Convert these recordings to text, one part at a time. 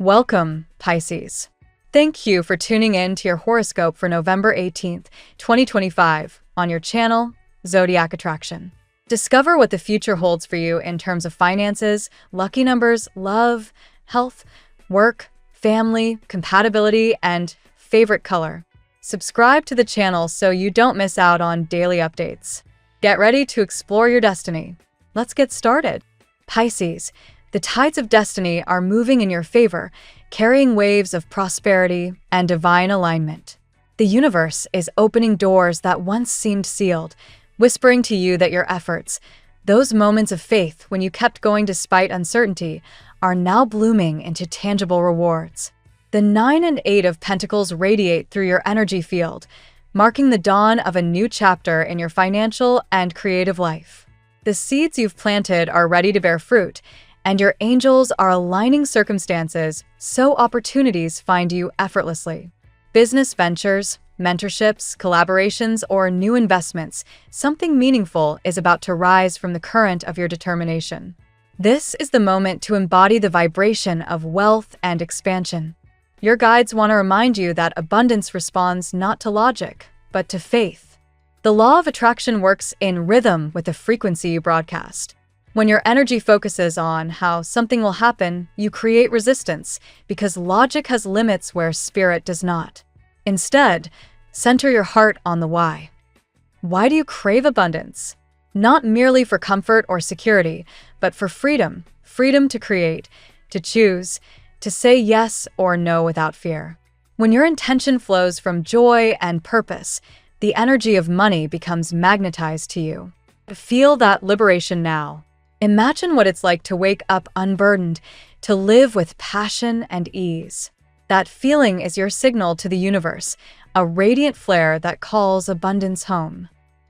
Welcome, Pisces. Thank you for tuning in to your horoscope for November 18th, 2025, on your channel, Zodiac Attraction. Discover what the future holds for you in terms of finances, lucky numbers, love, health, work, family, compatibility, and favorite color. Subscribe to the channel so you don't miss out on daily updates. Get ready to explore your destiny. Let's get started. Pisces, the tides of destiny are moving in your favor, carrying waves of prosperity and divine alignment. The universe is opening doors that once seemed sealed, whispering to you that your efforts, those moments of faith when you kept going despite uncertainty, are now blooming into tangible rewards. The 9 and 8 of Pentacles radiate through your energy field, marking the dawn of a new chapter in your financial and creative life. The seeds you've planted are ready to bear fruit, and your angels are aligning circumstances so opportunities find you effortlessly. Business ventures, mentorships, collaborations, or new investments, something meaningful is about to rise from the current of your determination. This is the moment to embody the vibration of wealth and expansion. Your guides want to remind you that abundance responds not to logic, but to faith. The law of attraction works in rhythm with the frequency you broadcast. When your energy focuses on how something will happen, you create resistance because logic has limits where spirit does not. Instead, center your heart on the why. Why do you crave abundance? Not merely for comfort or security, but for freedom. Freedom to create, to choose, to say yes or no without fear. When your intention flows from joy and purpose, the energy of money becomes magnetized to you. Feel that liberation now. Imagine what it's like to wake up unburdened, to live with passion and ease. That feeling is your signal to the universe, a radiant flare that calls abundance home.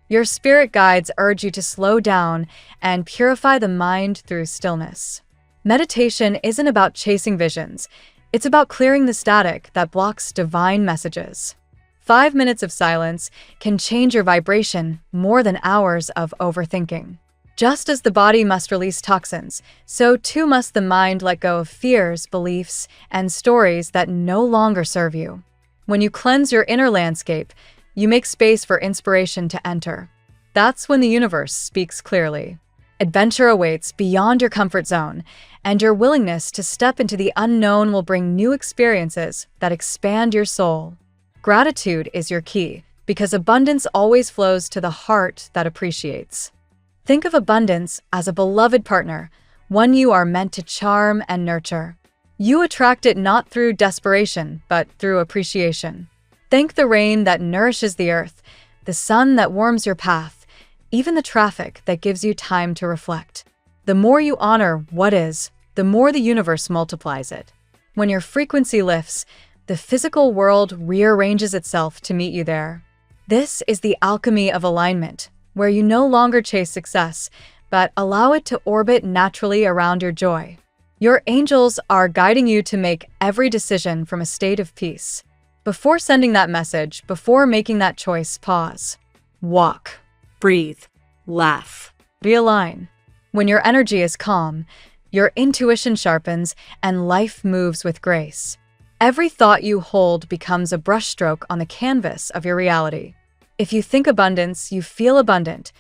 Your spirit guides urge you to slow down and purify the mind through stillness. Meditation isn't about chasing visions, it's about clearing the static that blocks divine messages. 5 minutes of silence can change your vibration more than hours of overthinking. Just as the body must release toxins, so too must the mind let go of fears, beliefs, and stories that no longer serve you. When you cleanse your inner landscape, you make space for inspiration to enter. That's when the universe speaks clearly. Adventure awaits beyond your comfort zone, and your willingness to step into the unknown will bring new experiences that expand your soul. Gratitude is your key, because abundance always flows to the heart that appreciates. Think of abundance as a beloved partner, one you are meant to charm and nurture. You attract it not through desperation, but through appreciation. Thank the rain that nourishes the earth, the sun that warms your path, even the traffic that gives you time to reflect. The more you honor what is, the more the universe multiplies it. When your frequency lifts, the physical world rearranges itself to meet you there. This is the alchemy of alignment, where you no longer chase success, but allow it to orbit naturally around your joy. Your angels are guiding you to make every decision from a state of peace. Before sending that message, before making that choice, pause. Walk. Breathe. Laugh. Realign. When your energy is calm, your intuition sharpens and life moves with grace. Every thought you hold becomes a brushstroke on the canvas of your reality. If you think abundance, you feel abundant.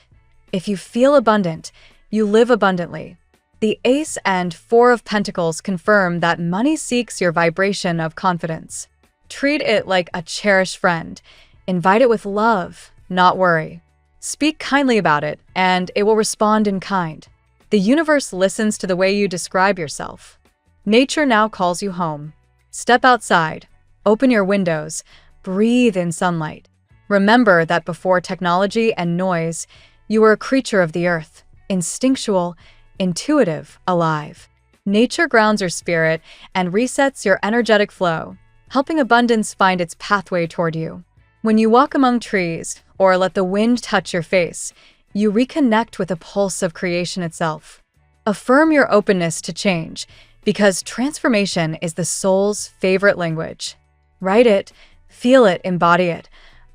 If you feel abundant, you live abundantly. The Ace and 4 of Pentacles confirm that money seeks your vibration of confidence. Treat it like a cherished friend. Invite it with love, not worry. Speak kindly about it, and it will respond in kind. The universe listens to the way you describe yourself. Nature now calls you home. Step outside, open your windows, breathe in sunlight. Remember that before technology and noise, you were a creature of the earth, instinctual, intuitive, alive. Nature grounds your spirit and resets your energetic flow, helping abundance find its pathway toward you. When you walk among trees or let the wind touch your face, you reconnect with the pulse of creation itself. Affirm your openness to change, because transformation is the soul's favorite language. Write it, feel it, embody it.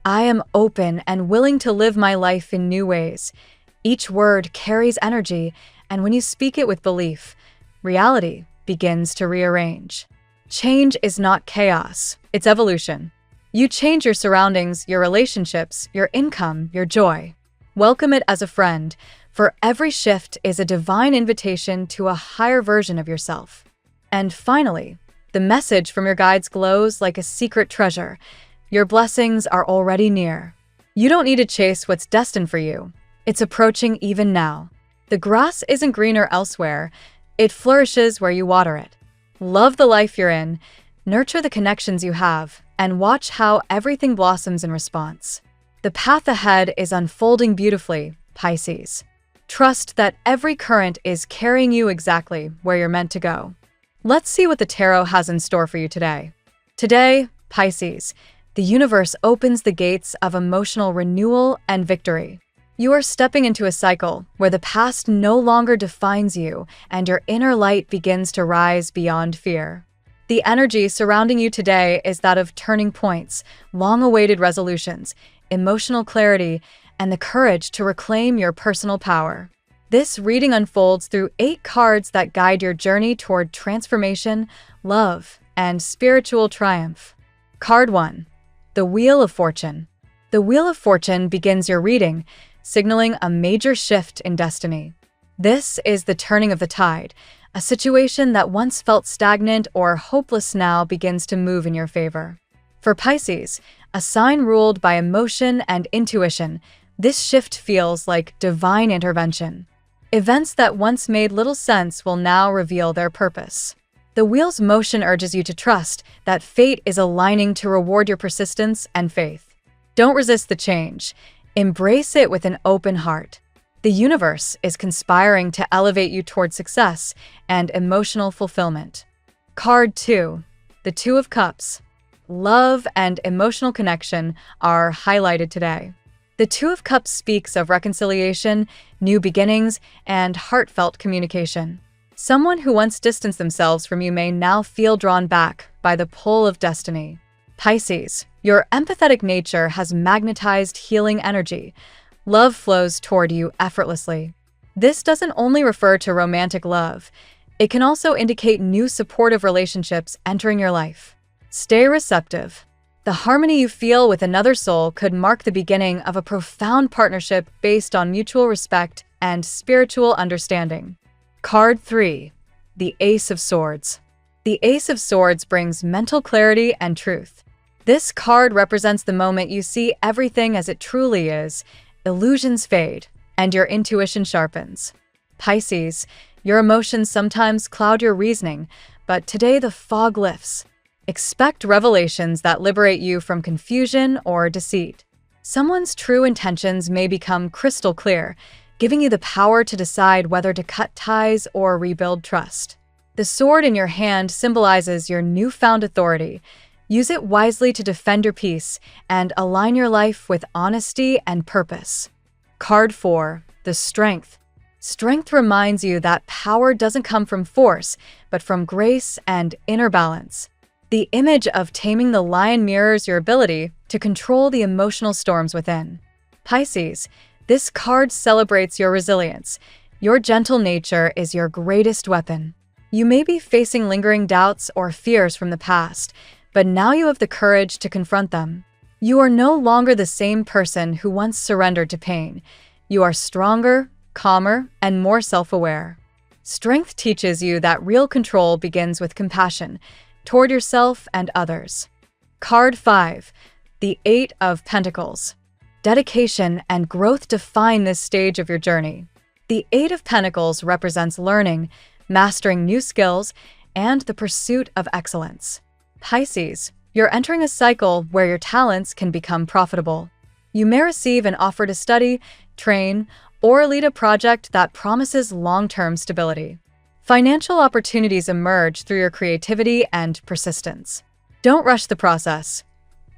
I am open and willing to live my life in new ways. Each word carries energy, and when you speak it with belief, reality begins to rearrange. Change is not chaos, it's evolution. You change your surroundings, your relationships, your income, your joy. Welcome it as a friend, for every shift is a divine invitation to a higher version of yourself. And finally, the message from your guides glows like a secret treasure. Your blessings are already near. You don't need to chase what's destined for you. It's approaching even now. The grass isn't greener elsewhere. It flourishes where you water it. Love the life you're in, nurture the connections you have, and watch how everything blossoms in response. The path ahead is unfolding beautifully, Pisces. Trust that every current is carrying you exactly where you're meant to go. Let's see what the tarot has in store for you today. Today, Pisces, the universe opens the gates of emotional renewal and victory. You are stepping into a cycle where the past no longer defines you and your inner light begins to rise beyond fear. The energy surrounding you today is that of turning points, long-awaited resolutions, emotional clarity, and the courage to reclaim your personal power. This reading unfolds through 8 cards that guide your journey toward transformation, love, and spiritual triumph. Card 1. The Wheel of Fortune. The Wheel of Fortune begins your reading, signaling a major shift in destiny. This is the turning of the tide. A situation that once felt stagnant or hopeless now begins to move in your favor. For Pisces, a sign ruled by emotion and intuition, this shift feels like divine intervention. Events that once made little sense will now reveal their purpose. The wheel's motion urges you to trust that fate is aligning to reward your persistence and faith. Don't resist the change. Embrace it with an open heart. The universe is conspiring to elevate you toward success and emotional fulfillment. Card 2. The Two of Cups. Love and emotional connection are highlighted today. The Two of Cups speaks of reconciliation, new beginnings, and heartfelt communication. Someone who once distanced themselves from you may now feel drawn back by the pull of destiny. Pisces, your empathetic nature has magnetized healing energy. Love flows toward you effortlessly. This doesn't only refer to romantic love. It can also indicate new supportive relationships entering your life. Stay receptive. The harmony you feel with another soul could mark the beginning of a profound partnership based on mutual respect and spiritual understanding. Card 3. The Ace of Swords. The Ace of Swords brings mental clarity and truth. This card represents the moment you see everything as it truly is, illusions fade, and your intuition sharpens. Pisces, your emotions sometimes cloud your reasoning, but today the fog lifts. Expect revelations that liberate you from confusion or deceit. Someone's true intentions may become crystal clear, giving you the power to decide whether to cut ties or rebuild trust. The sword in your hand symbolizes your newfound authority. Use it wisely to defend your peace and align your life with honesty and purpose. Card 4. The Strength. Strength reminds you that power doesn't come from force, but from grace and inner balance. The image of taming the lion mirrors your ability to control the emotional storms within. Pisces, this card celebrates your resilience. Your gentle nature is your greatest weapon. You may be facing lingering doubts or fears from the past, but now you have the courage to confront them. You are no longer the same person who once surrendered to pain. You are stronger, calmer, and more self-aware. Strength teaches you that real control begins with compassion toward yourself and others. Card 5. The Eight of Pentacles. Dedication and growth define this stage of your journey. The Eight of Pentacles represents learning, mastering new skills, and the pursuit of excellence. Pisces, you're entering a cycle where your talents can become profitable. You may receive an offer to study, train, or lead a project that promises long-term stability. Financial opportunities emerge through your creativity and persistence. Don't rush the process.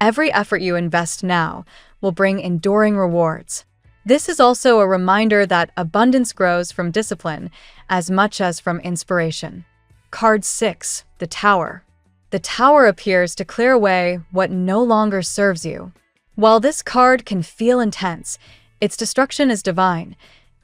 Every effort you invest now will bring enduring rewards. This is also a reminder that abundance grows from discipline as much as from inspiration. Card 6. The Tower. The Tower appears to clear away what no longer serves you. While this card can feel intense, its destruction is divine.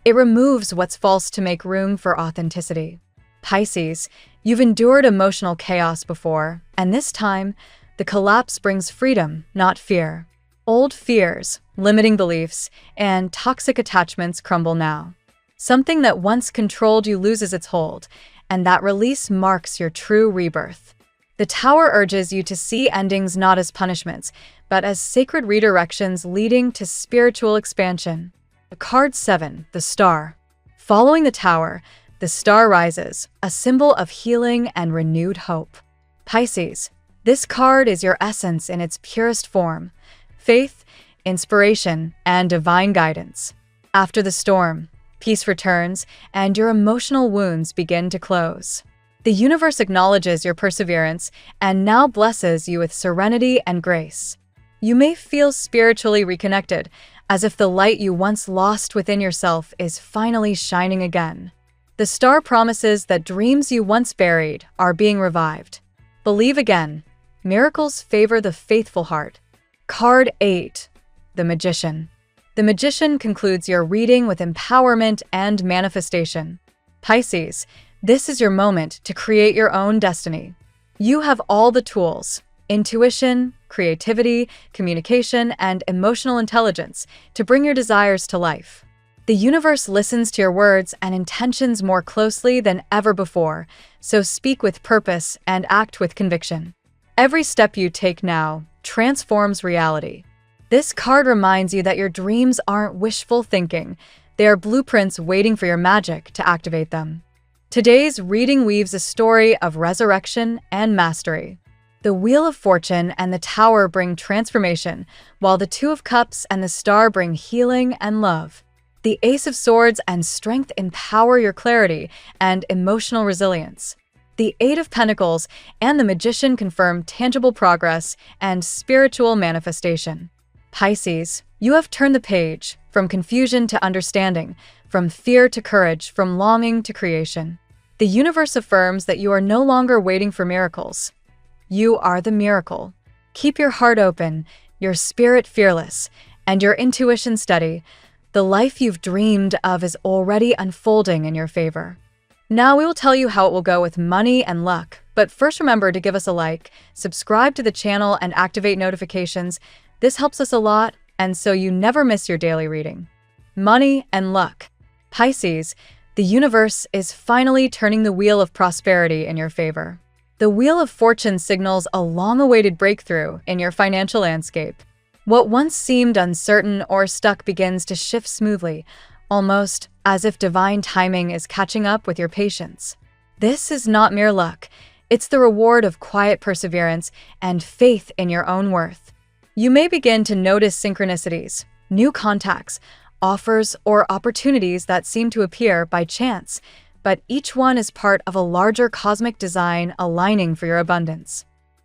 It removes what's false to make room for authenticity. Pisces, you've endured emotional chaos before, and this time, the collapse brings freedom, not fear. Old fears, limiting beliefs, and toxic attachments crumble now. Something that once controlled you loses its hold, and that release marks your true rebirth. The Tower urges you to see endings not as punishments, but as sacred redirections leading to spiritual expansion. Card 7, the Star. Following the Tower, the Star rises, a symbol of healing and renewed hope. Pisces, this card is your essence in its purest form: faith, inspiration, and divine guidance. After the storm, peace returns, and your emotional wounds begin to close. The universe acknowledges your perseverance and now blesses you with serenity and grace. You may feel spiritually reconnected, as if the light you once lost within yourself is finally shining again. The Star promises that dreams you once buried are being revived. Believe again. Miracles favor the faithful heart. Card 8, the Magician. The Magician concludes your reading with empowerment and manifestation. Pisces, this is your moment to create your own destiny. You have all the tools: intuition, creativity, communication, and emotional intelligence to bring your desires to life. The universe listens to your words and intentions more closely than ever before, so speak with purpose and act with conviction. Every step you take now transforms reality. This card reminds you that your dreams aren't wishful thinking. They are blueprints waiting for your magic to activate them. Today's reading weaves a story of resurrection and mastery. The Wheel of Fortune and the Tower bring transformation, while the Two of Cups and the Star bring healing and love. The Ace of Swords and Strength empower your clarity and emotional resilience. The Eight of Pentacles and the Magician confirm tangible progress and spiritual manifestation. Pisces, you have turned the page, from confusion to understanding, from fear to courage, from longing to creation. The universe affirms that you are no longer waiting for miracles. You are the miracle. Keep your heart open, your spirit fearless, and your intuition steady. The life you've dreamed of is already unfolding in your favor. Now we will tell you how it will go with money and luck, but first remember to give us a like, subscribe to the channel, and activate notifications. This helps us a lot, and so you never miss your daily reading. Money and luck. Pisces, the universe is finally turning the wheel of prosperity in your favor. The Wheel of Fortune signals a long-awaited breakthrough in your financial landscape. What once seemed uncertain or stuck begins to shift smoothly, almost as if divine timing is catching up with your patience. This is not mere luck. It's the reward of quiet perseverance and faith in your own worth. You may begin to notice synchronicities, new contacts, offers, or opportunities that seem to appear by chance, but each one is part of a larger cosmic design aligning for your abundance.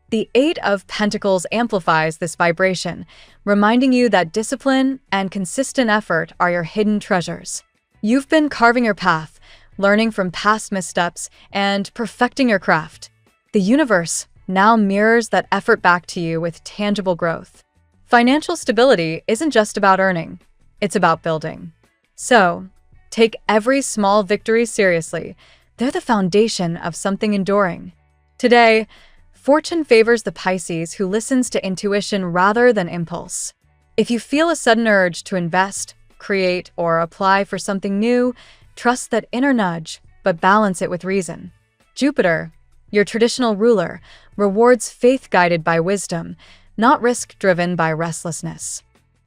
The Eight of Pentacles amplifies this vibration, reminding you that discipline and consistent effort are your hidden treasures. You've been carving your path, learning from past missteps, and perfecting your craft. The universe now mirrors that effort back to you with tangible growth. Financial stability isn't just about earning, it's about building. So, take every small victory seriously. They're the foundation of something enduring. Today, fortune favors the Pisces who listens to intuition rather than impulse. If you feel a sudden urge to invest, create, or apply for something new, trust that inner nudge, but balance it with reason. Jupiter, your traditional ruler, rewards faith guided by wisdom, not risk driven by restlessness.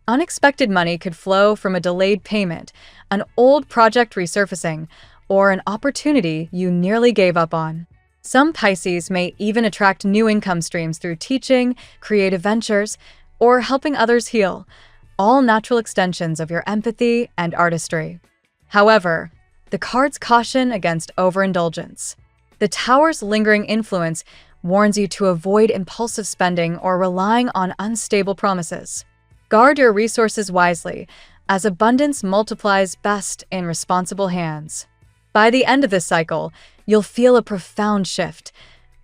Unexpected money could flow from a delayed payment, an old project resurfacing, or an opportunity you nearly gave up on. Some Pisces may even attract new income streams through teaching, creative ventures, or helping others heal, all natural extensions of your empathy and artistry. However, the cards caution against overindulgence. The Tower's lingering influence warns you to avoid impulsive spending or relying on unstable promises. Guard your resources wisely, as abundance multiplies best in responsible hands. By the end of this cycle, you'll feel a profound shift.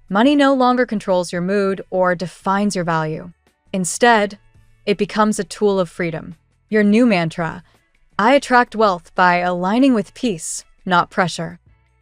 Money no longer controls your mood or defines your value. Instead, it becomes a tool of freedom. Your new mantra: I attract wealth by aligning with peace, not pressure.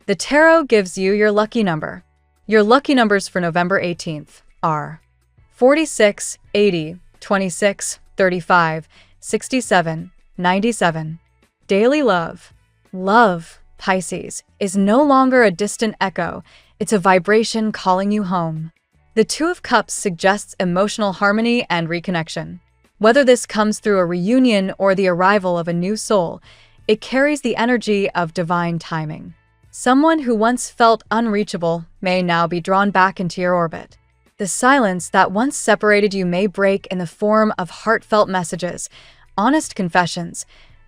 The tarot gives you your lucky number. Your lucky numbers for November 18th are 46, 80, 26, 35, 67, 97. Daily love. Love, Pisces, is no longer a distant echo. It's a vibration calling you home. The Two of Cups suggests emotional harmony and reconnection. Whether this comes through a reunion or the arrival of a new soul, it carries the energy of divine timing. Someone who once felt unreachable may now be drawn back into your orbit. The silence that once separated you may break in the form of heartfelt messages, honest confessions,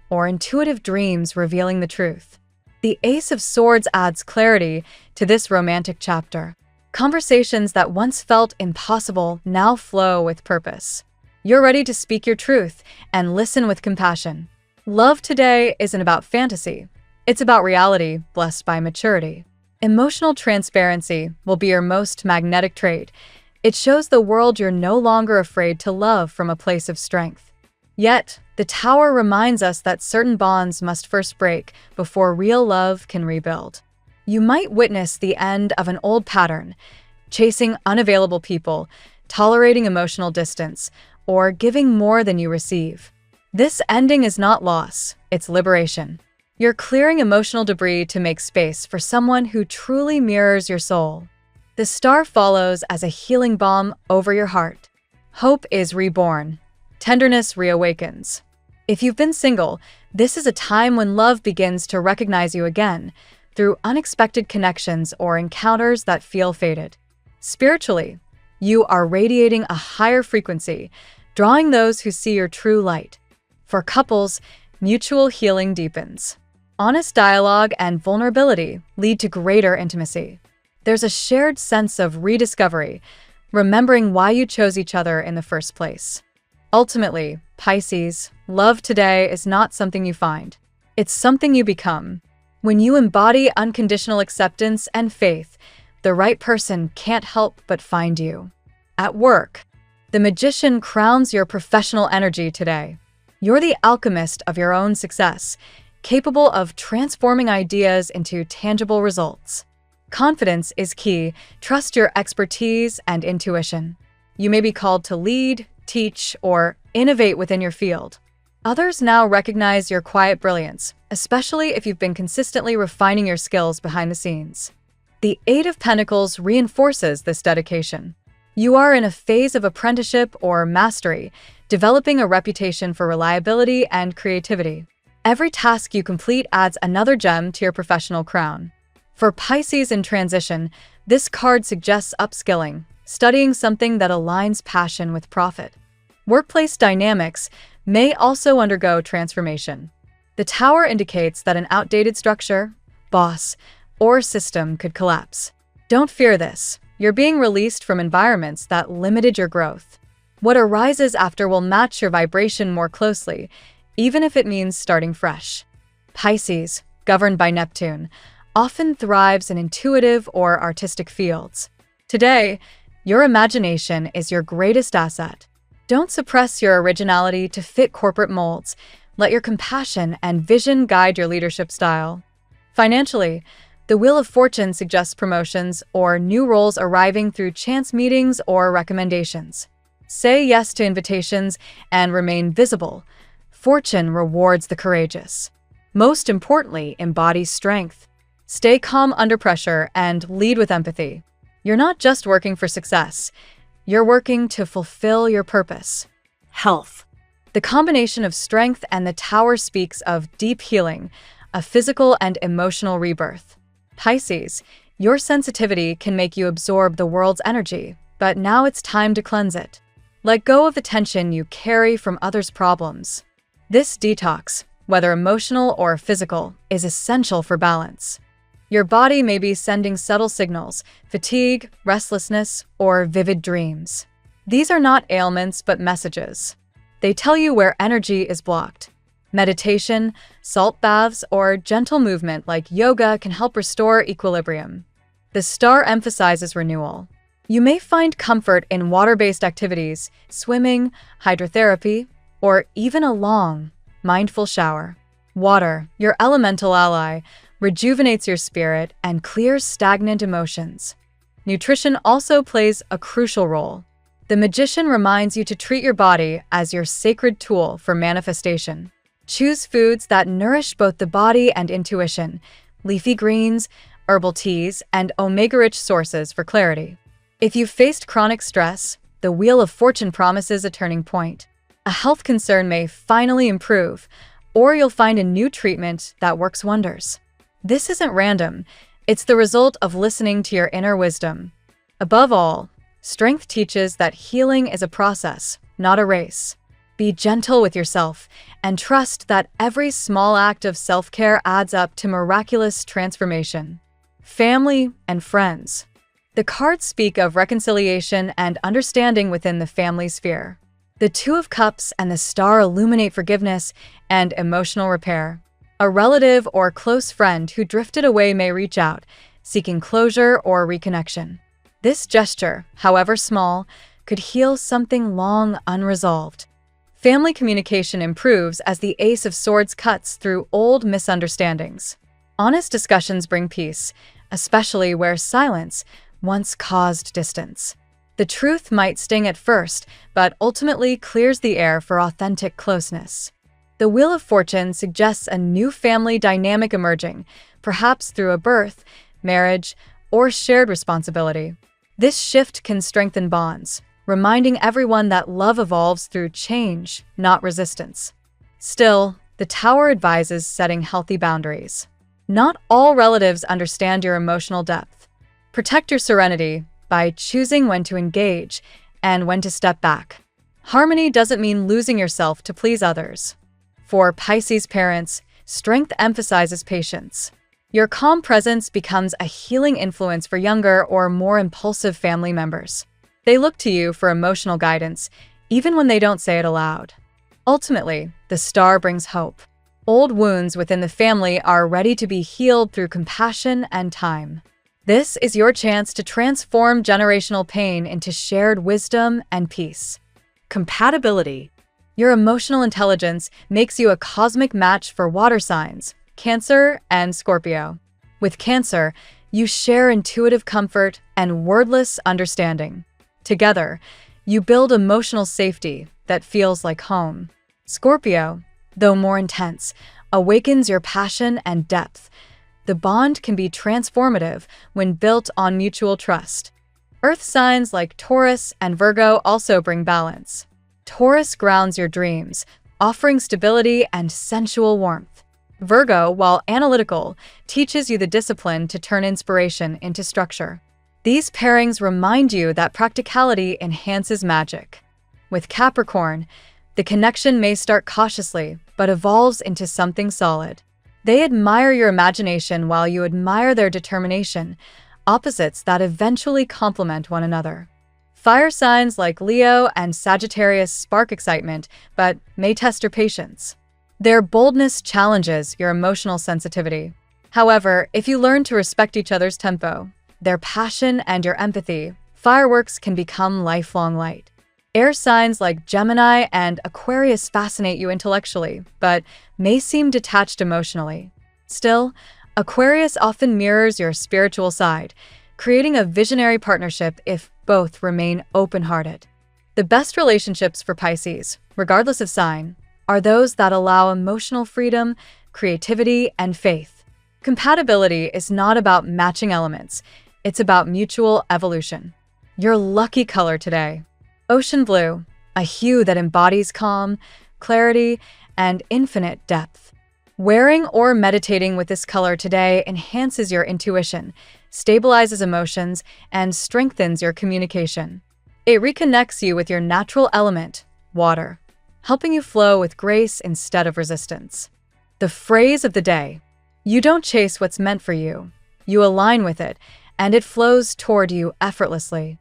or intuitive dreams revealing the truth. The Ace of Swords adds clarity to this romantic chapter. Conversations that once felt impossible now flow with purpose. You're ready to speak your truth and listen with compassion. Love today isn't about fantasy. It's about reality, blessed by maturity. Emotional transparency will be your most magnetic trait. It shows the world you're no longer afraid to love from a place of strength. Yet, the Tower reminds us that certain bonds must first break before real love can rebuild. You might witness the end of an old pattern, chasing unavailable people, tolerating emotional distance, or giving more than you receive. This ending is not loss, it's liberation. You're clearing emotional debris to make space for someone who truly mirrors your soul. The star follows as a healing balm over your heart. Hope is reborn. Tenderness reawakens. If you've been single, this is a time when love begins to recognize you again through unexpected connections or encounters that feel fated. Spiritually, you are radiating a higher frequency, drawing those who see your true light. For couples, mutual healing deepens. Honest dialogue and vulnerability lead to greater intimacy. There's a shared sense of rediscovery, remembering why you chose each other in the first place. Ultimately, Pisces, love today is not something you find. It's something you become. When you embody unconditional acceptance and faith, the right person can't help but find you. At work, the Magician crowns your professional energy today. You're the alchemist of your own success, capable of transforming ideas into tangible results. Confidence is key. Trust your expertise and intuition. You may be called to lead, teach, or innovate within your field. Others now recognize your quiet brilliance, especially if you've been consistently refining your skills behind the scenes. The Eight of Pentacles reinforces this dedication. You are in a phase of apprenticeship or mastery, developing a reputation for reliability and creativity. Every task you complete adds another gem to your professional crown. For Pisces in transition, this card suggests upskilling, studying something that aligns passion with profit. Workplace dynamics may also undergo transformation. The Tower indicates that an outdated structure, boss, or system could collapse. Don't fear this. You're being released from environments that limited your growth. What arises after will match your vibration more closely, even if it means starting fresh. Pisces, governed by Neptune, often thrives in intuitive or artistic fields. Today, your imagination is your greatest asset. Don't suppress your originality to fit corporate molds. Let your compassion and vision guide your leadership style. Financially, the Wheel of Fortune suggests promotions or new roles arriving through chance meetings or recommendations. Say yes to invitations and remain visible. Fortune rewards the courageous. Most importantly, embody strength. Stay calm under pressure and lead with empathy. You're not just working for success. You're working to fulfill your purpose. Health. The combination of strength and the Tower speaks of deep healing, a physical and emotional rebirth. Pisces, your sensitivity can make you absorb the world's energy, but now it's time to cleanse it. Let go of the tension you carry from others' problems. This detox, whether emotional or physical, is essential for balance. Your body may be sending subtle signals, fatigue, restlessness, or vivid dreams. These are not ailments but messages. They tell you where energy is blocked. Meditation, salt baths, or gentle movement like yoga can help restore equilibrium. The star emphasizes renewal. You may find comfort in water-based activities, swimming, hydrotherapy, or even a long, mindful shower. Water, your elemental ally, rejuvenates your spirit, and clears stagnant emotions. Nutrition also plays a crucial role. The Magician reminds you to treat your body as your sacred tool for manifestation. Choose foods that nourish both the body and intuition, leafy greens, herbal teas, and omega-rich sources for clarity. If you've faced chronic stress, the Wheel of Fortune promises a turning point. A health concern may finally improve, or you'll find a new treatment that works wonders. This isn't random. It's the result of listening to your inner wisdom. Above all, strength teaches that healing is a process, not a race. Be gentle with yourself and trust that every small act of self-care adds up to miraculous transformation. Family and friends. The cards speak of reconciliation and understanding within the family sphere. The Two of Cups and the Star illuminate forgiveness and emotional repair. A relative or close friend who drifted away may reach out, seeking closure or reconnection. This gesture, however small, could heal something long unresolved. Family communication improves as the Ace of Swords cuts through old misunderstandings. Honest discussions bring peace, especially where silence once caused distance. The truth might sting at first, but ultimately clears the air for authentic closeness. The Wheel of Fortune suggests a new family dynamic emerging, perhaps through a birth, marriage, or shared responsibility. This shift can strengthen bonds, reminding everyone that love evolves through change, not resistance. Still, the Tower advises setting healthy boundaries. Not all relatives understand your emotional depth. Protect your serenity by choosing when to engage and when to step back. Harmony doesn't mean losing yourself to please others. For Pisces parents, strength emphasizes patience. Your calm presence becomes a healing influence for younger or more impulsive family members. They look to you for emotional guidance, even when they don't say it aloud. Ultimately, the Star brings hope. Old wounds within the family are ready to be healed through compassion and time. This is your chance to transform generational pain into shared wisdom and peace. Compatibility. Your emotional intelligence makes you a cosmic match for water signs, Cancer and Scorpio. With Cancer, you share intuitive comfort and wordless understanding. Together, you build emotional safety that feels like home. Scorpio, though more intense, awakens your passion and depth. The bond can be transformative when built on mutual trust. Earth signs like Taurus and Virgo also bring balance. Taurus grounds your dreams, offering stability and sensual warmth. Virgo, while analytical, teaches you the discipline to turn inspiration into structure. These pairings remind you that practicality enhances magic. With Capricorn, the connection may start cautiously, but evolves into something solid. They admire your imagination while you admire their determination, opposites that eventually complement one another. Fire signs like Leo and Sagittarius spark excitement, but may test your patience. Their boldness challenges your emotional sensitivity. However, if you learn to respect each other's tempo, their passion and your empathy, fireworks can become lifelong light. Air signs like Gemini and Aquarius fascinate you intellectually, but may seem detached emotionally. Still, Aquarius often mirrors your spiritual side, creating a visionary partnership if both remain open-hearted. The best relationships for Pisces, regardless of sign, are those that allow emotional freedom, creativity, and faith. Compatibility is not about matching elements, it's about mutual evolution. Your lucky color today: Ocean Blue, a hue that embodies calm, clarity, and infinite depth. Wearing or meditating with this color today enhances your intuition, stabilizes emotions, and strengthens your communication. It reconnects you with your natural element, water, helping you flow with grace instead of resistance. The phrase of the day: you don't chase what's meant for you. You align with it, and it flows toward you effortlessly.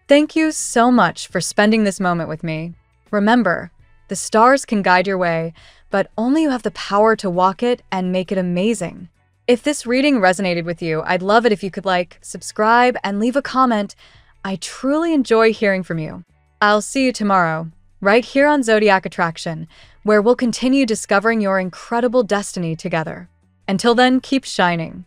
Thank you so much for spending this moment with me. Remember, the stars can guide your way, but only you have the power to walk it and make it amazing. If this reading resonated with you, I'd love it if you could like, subscribe, and leave a comment. I truly enjoy hearing from you. I'll see you tomorrow, right here on Zodiac Attraction, where we'll continue discovering your incredible destiny together. Until then, keep shining.